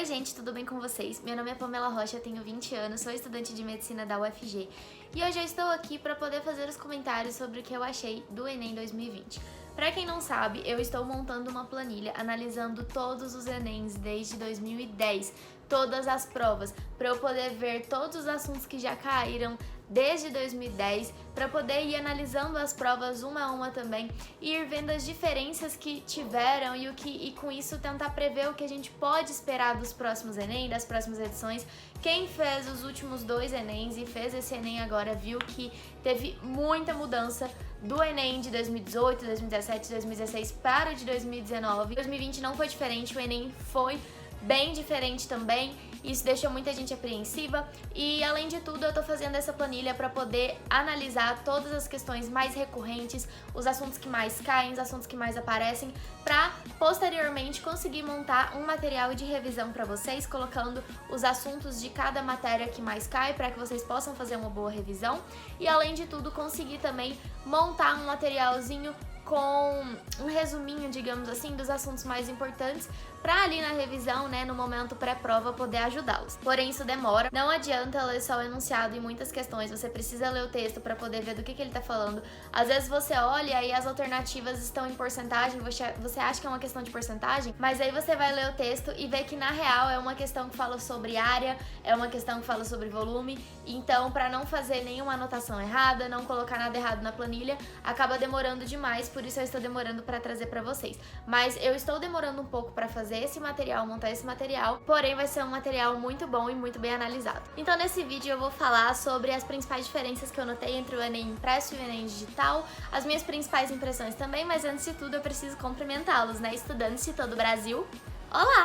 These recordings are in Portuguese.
Oi gente, tudo bem com vocês? Meu nome é Pamela Rocha, tenho 20 anos, sou estudante de medicina da UFG e hoje eu estou aqui para poder fazer os comentários sobre o que eu achei do Enem 2020. Para quem não sabe, eu estou montando uma planilha analisando todos os Enems desde 2010, todas as provas, para eu poder ver todos os assuntos que já caíram desde 2010, para poder ir analisando as provas uma a uma também e ir vendo as diferenças que tiveram e com isso tentar prever o que a gente pode esperar dos próximos Enem, das próximas edições. Quem fez os últimos 2 Enems e fez esse Enem agora viu que teve muita mudança do Enem de 2018, 2017, 2016 para o de 2019. 2020 não foi diferente, o Enem foi bem diferente também, isso deixou muita gente apreensiva e além de tudo eu tô fazendo essa planilha para poder analisar todas as questões mais recorrentes, os assuntos que mais caem, os assuntos que mais aparecem, para posteriormente conseguir montar um material de revisão para vocês, colocando os assuntos de cada matéria que mais cai para que vocês possam fazer uma boa revisão e além de tudo conseguir também montar um materialzinho com um resuminho, digamos assim, dos assuntos mais importantes para ali na revisão, né, no momento pré-prova poder ajudá-los. Porém, isso demora. Não adianta ler só o enunciado em muitas questões, você precisa ler o texto para poder ver do que ele tá falando. Às vezes você olha e as alternativas estão em porcentagem, você acha que é uma questão de porcentagem, mas aí você vai ler o texto e vê que na real é uma questão que fala sobre área, é uma questão que fala sobre volume. Então, para não fazer nenhuma anotação errada, não colocar nada errado na planilha, acaba demorando demais, por isso eu estou demorando para trazer para vocês. Mas eu estou demorando um pouco para fazer esse material, montar esse material, porém vai ser um material muito bom e muito bem analisado. Então nesse vídeo eu vou falar sobre as principais diferenças que eu notei entre o Enem impresso e o Enem digital, as minhas principais impressões também, mas antes de tudo eu preciso cumprimentá-los, né, estudantes de todo o Brasil. Olá!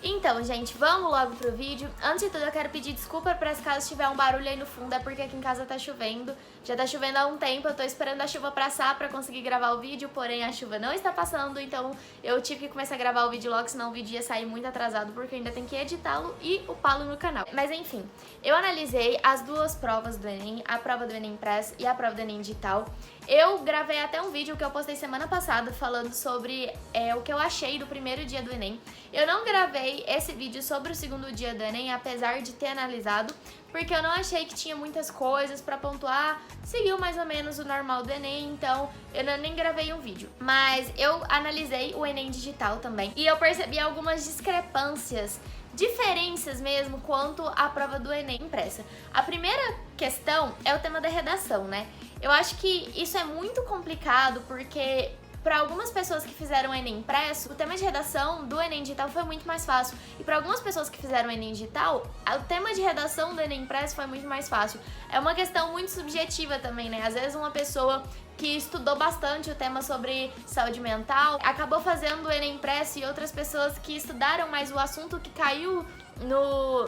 Então, gente, vamos logo pro vídeo. Antes de tudo, eu quero pedir desculpa para caso tiver um barulho aí no fundo, é porque aqui em casa tá chovendo. Já tá chovendo há um tempo, eu tô esperando a chuva passar pra conseguir gravar o vídeo, porém a chuva não está passando, então eu tive que começar a gravar o vídeo logo, senão o vídeo ia sair muito atrasado, porque eu ainda tenho que editá-lo e upá-lo no canal. Mas enfim, eu analisei as duas provas do Enem, a prova do Enem Impresso e a prova do Enem Digital. Eu gravei até um vídeo que eu postei semana passada falando sobre o que eu achei do primeiro dia do Enem. Eu não gravei esse vídeo sobre o segundo dia do Enem, apesar de ter analisado, porque eu não achei que tinha muitas coisas pra pontuar, seguiu mais ou menos o normal do Enem, então eu nem gravei um vídeo. Mas eu analisei o Enem Digital também e eu percebi algumas discrepâncias, diferenças mesmo quanto à prova do Enem impressa. A primeira questão é o tema da redação, né? Eu acho que isso é muito complicado porque para algumas pessoas que fizeram o Enem impresso, o tema de redação do Enem digital foi muito mais fácil. E para algumas pessoas que fizeram o Enem digital, o tema de redação do Enem impresso foi muito mais fácil. É uma questão muito subjetiva também, né? Às vezes uma pessoa que estudou bastante o tema sobre saúde mental acabou fazendo o Enem impresso e outras pessoas que estudaram mais o assunto que caiu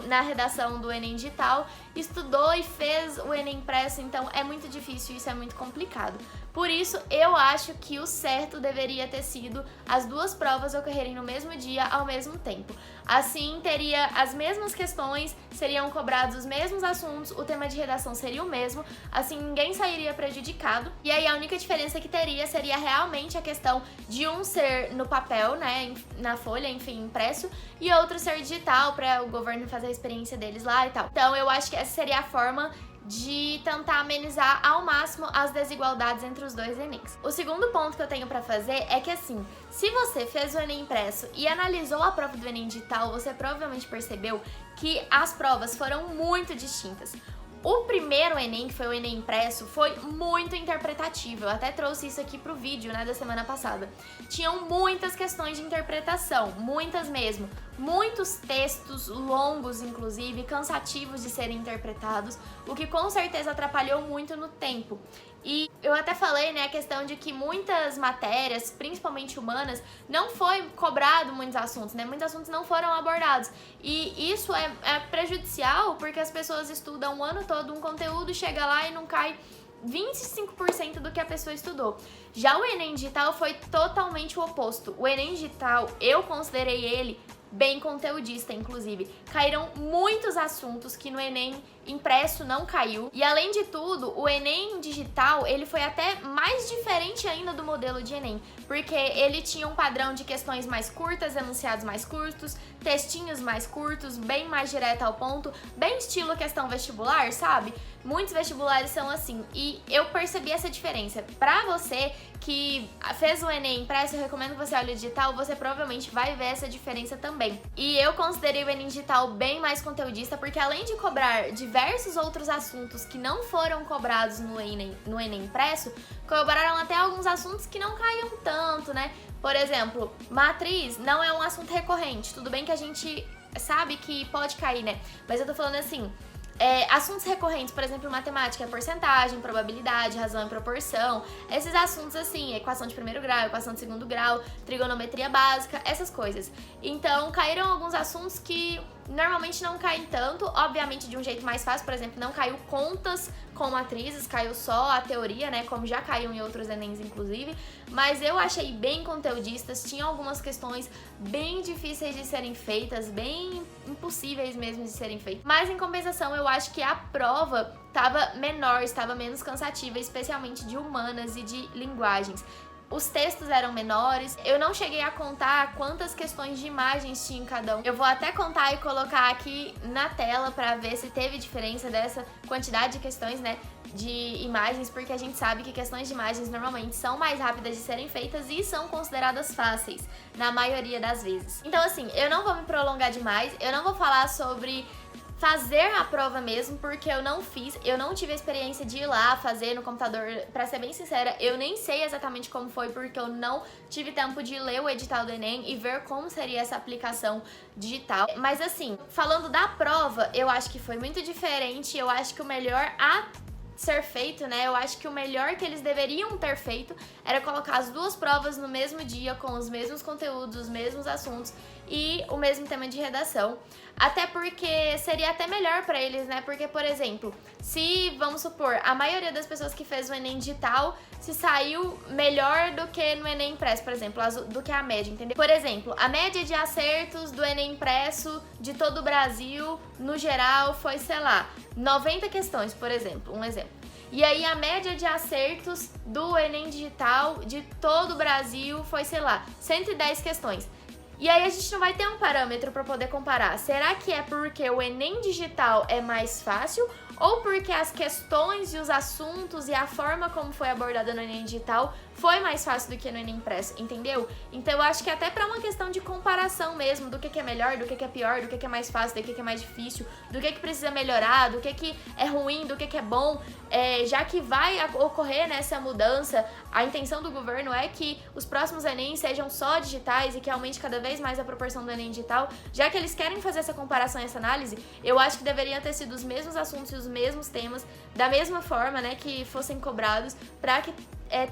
na redação do Enem digital, estudou e fez o Enem impresso, então é muito difícil, isso é muito complicado. Por isso, eu acho que o certo deveria ter sido as duas provas ocorrerem no mesmo dia, ao mesmo tempo. Assim, teria as mesmas questões, seriam cobrados os mesmos assuntos, o tema de redação seria o mesmo, assim ninguém sairia prejudicado. E aí a única diferença que teria seria realmente a questão de um ser no papel, né, na folha, enfim, impresso, e outro ser digital, para o governo fazer a experiência deles lá e tal. Então eu acho que essa seria a forma de tentar amenizar ao máximo as desigualdades entre os dois Enems. O segundo ponto que eu tenho pra fazer é que assim, se você fez o Enem impresso e analisou a prova do Enem digital, você provavelmente percebeu que as provas foram muito distintas. O primeiro Enem, que foi o Enem impresso, foi muito interpretativo. Eu até trouxe isso aqui pro vídeo, né, da semana passada. Tinham muitas questões de interpretação, muitas mesmo. Muitos textos longos, inclusive, cansativos de serem interpretados, o que com certeza atrapalhou muito no tempo. E eu até falei, né, a questão de que muitas matérias, principalmente humanas, não foi cobrado muitos assuntos, né? Muitos assuntos não foram abordados. E isso é prejudicial porque as pessoas estudam o ano todo um conteúdo e chega lá e não cai 25% do que a pessoa estudou. Já o Enem digital foi totalmente o oposto. O Enem digital, eu considerei ele bem conteudista, inclusive. Caíram muitos assuntos que no Enem impresso não caiu. E além de tudo, o Enem digital, ele foi até mais diferente ainda do modelo de Enem, porque ele tinha um padrão de questões mais curtas, enunciados mais curtos, textinhos mais curtos, bem mais direto ao ponto, bem estilo questão vestibular, sabe? Muitos vestibulares são assim, e eu percebi essa diferença. Pra você que fez o Enem impresso, eu recomendo que você olhe o digital, você provavelmente vai ver essa diferença também. E eu considerei o Enem digital bem mais conteudista, porque além de cobrar diversos outros assuntos que não foram cobrados no Enem impresso, cobraram até alguns assuntos que não caíam tanto, né? Por exemplo, matriz não é um assunto recorrente, tudo bem que a gente sabe que pode cair, né? Mas eu tô falando assim, assuntos recorrentes, por exemplo, matemática, porcentagem, probabilidade, razão e proporção, esses assuntos assim, equação de primeiro grau, equação de segundo grau, trigonometria básica, essas coisas. Então, caíram alguns assuntos que normalmente não caem tanto, obviamente de um jeito mais fácil, por exemplo, não caiu contas com matrizes, caiu só a teoria, né, como já caiu em outros Enems, inclusive, mas eu achei bem conteudistas, tinha algumas questões bem difíceis de serem feitas, bem impossíveis mesmo de serem feitas, mas em compensação eu acho que a prova estava menor, estava menos cansativa, especialmente de humanas e de linguagens. Os textos eram menores, eu não cheguei a contar quantas questões de imagens tinha em cada um. Eu vou até contar e colocar aqui na tela pra ver se teve diferença dessa quantidade de questões, né, de imagens, porque a gente sabe que questões de imagens normalmente são mais rápidas de serem feitas e são consideradas fáceis, na maioria das vezes. Então assim, eu não vou me prolongar demais, eu não vou falar sobre fazer a prova mesmo, porque eu não fiz, eu não tive a experiência de ir lá fazer no computador, pra ser bem sincera, eu nem sei exatamente como foi, porque eu não tive tempo de ler o edital do Enem e ver como seria essa aplicação digital. Mas assim, falando da prova, eu acho que foi muito diferente, eu acho que o melhor a ser feito, né, eu acho que o melhor que eles deveriam ter feito era colocar as duas provas no mesmo dia, com os mesmos conteúdos, os mesmos assuntos e o mesmo tema de redação. Até porque seria até melhor pra eles, né? Porque, por exemplo, se, vamos supor, a maioria das pessoas que fez o Enem digital se saiu melhor do que no Enem impresso, por exemplo, do que a média, entendeu? Por exemplo, a média de acertos do Enem impresso de todo o Brasil, no geral, foi, sei lá, 90 questões, por exemplo, um exemplo. E aí a média de acertos do Enem digital de todo o Brasil foi, sei lá, 110 questões. E aí a gente não vai ter um parâmetro para poder comparar. Será que é porque o Enem digital é mais fácil ou porque as questões e os assuntos e a forma como foi abordada no Enem digital foi mais fácil do que no Enem impresso, entendeu? Então eu acho que até para uma questão de comparação mesmo, do que é melhor, do que é pior, do que é mais fácil, do que é mais difícil, do que precisa melhorar, do que é ruim, do que é bom, já que vai ocorrer nessa mudança, a intenção do governo é que os próximos Enem sejam só digitais e que aumente cada vez mais a proporção do Enem digital, já que eles querem fazer essa comparação e essa análise, eu acho que deveriam ter sido os mesmos assuntos e os mesmos temas, da mesma forma, né, que fossem cobrados, para que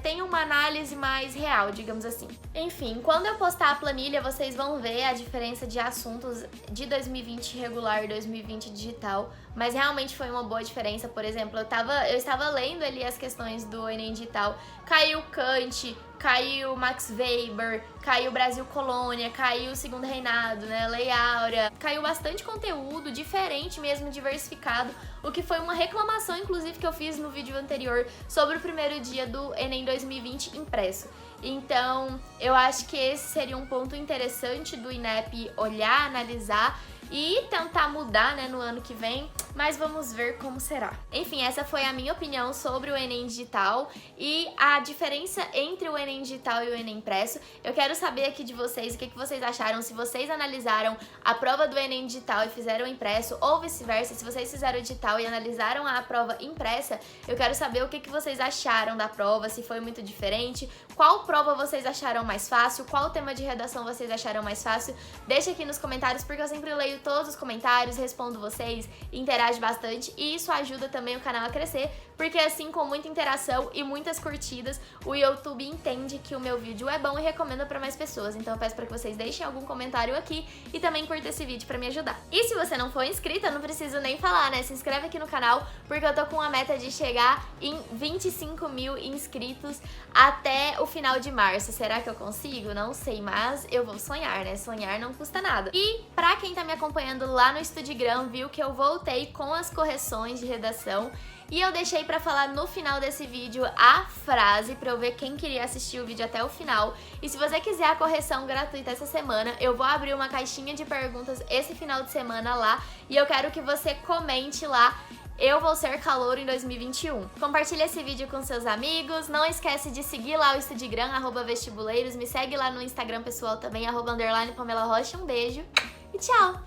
tenha uma análise mais real, digamos assim. Enfim, quando eu postar a planilha, vocês vão ver a diferença de assuntos de 2020 regular e 2020 digital, mas realmente foi uma boa diferença. Por exemplo, eu estava lendo ali as questões do Enem digital, caiu Kant, caiu Max Weber, caiu Brasil Colônia, caiu Segundo Reinado, né, Lei Áurea, caiu bastante conteúdo diferente mesmo, diversificado, o que foi uma reclamação, inclusive, que eu fiz no vídeo anterior sobre o primeiro dia do Enem 2020 impresso. Então, eu acho que esse seria um ponto interessante do INEP olhar, analisar e tentar mudar, né, no ano que vem, mas vamos ver como será. Enfim, essa foi a minha opinião sobre o Enem digital e a diferença entre o Enem digital e o Enem impresso. Eu quero saber aqui de vocês o que vocês acharam, se vocês analisaram a prova do Enem digital e fizeram o impresso, ou vice-versa, se vocês fizeram o digital e analisaram a prova impressa, eu quero saber o que vocês acharam da prova, se foi muito diferente, qual prova vocês acharam mais fácil, qual tema de redação vocês acharam mais fácil. Deixa aqui nos comentários, porque eu sempre leio todos os comentários, respondo vocês, interajo bastante e isso ajuda também o canal a crescer, porque assim, com muita interação e muitas curtidas, o YouTube entende que o meu vídeo é bom e recomenda para mais pessoas. Então eu peço para que vocês deixem algum comentário aqui e também curta esse vídeo para me ajudar. E se você não for inscrita, eu não preciso nem falar, né? Se inscreve aqui no canal, porque eu tô com a meta de chegar em 25 mil inscritos até o final de março. Será que eu consigo? Não sei, mas eu vou sonhar, né? Sonhar não custa nada. E pra quem tá me acompanhando lá no Instagram, viu que eu voltei com as correções de redação. E eu deixei pra falar no final desse vídeo a frase pra eu ver quem queria assistir o vídeo até o final. E se você quiser a correção gratuita essa semana, eu vou abrir uma caixinha de perguntas esse final de semana lá. E eu quero que você comente lá: eu vou ser calouro em 2021. Compartilha esse vídeo com seus amigos. Não esquece de seguir lá o Instagram, @vestibuleiros. Me segue lá no Instagram pessoal também, @_Pamela Rocha. Um beijo e tchau!